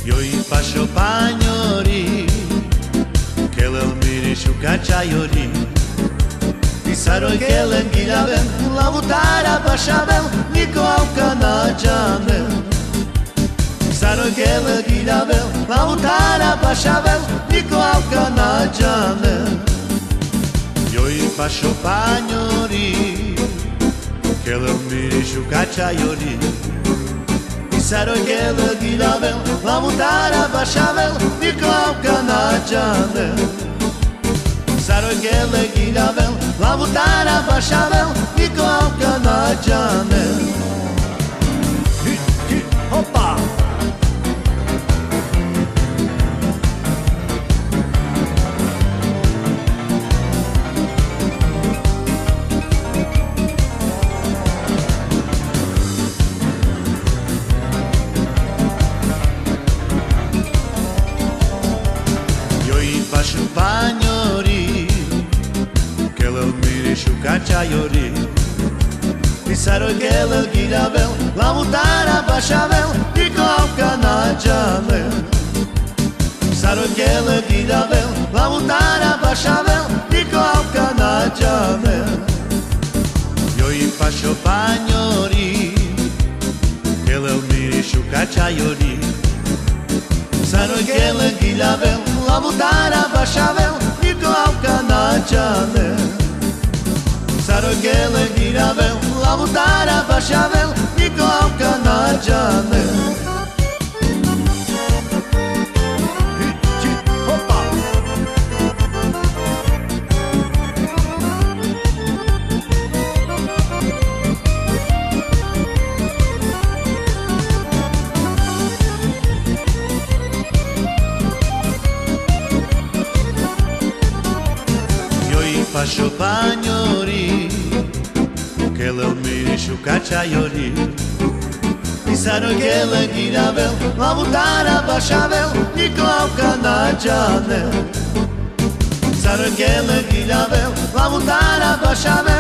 Io i faccio pagnori, che l'elmiri sciucacciaiori. Ti sarò che l'enghilavel, la vutara basciavel, nico au canaggiavel. Ti sarò che l'enghilavel, la vutara basciavel, nico au canaggiavel. Io i faccio pagnori, che l'elmiri sciucacciaiori. Sarò che l'enghilavel, la vutara basciavel, nico au canaggiavel. Sarò che l'enghilavel, la vutara basciavel, nico au canaggiavel. Hoppa! Faccio pagnori, che l'elmiri sciucacciaiori. Ti sarò che l'enghilavel, la vutara basciavel, nico au canaggiavel. Sarò che l'enghilavel, la vutara basciavel, nico au canaggiavel. Io i faccio pagnori, che l'elmiri sciucacciaiori. Sarò che l'enghilavel, la vutara basciavel, nico au canaggiavel. Sarò che l'enghilavel, la vutara basciavel, nico au canaggiavel. Faccio pagnori, che l'elmiri sciucacciaiori. Ti sarò che l'enghilavel, la vutara basciavel, nico au canaggiavel. Sarò che l'enghilavel, la vutara basciavel,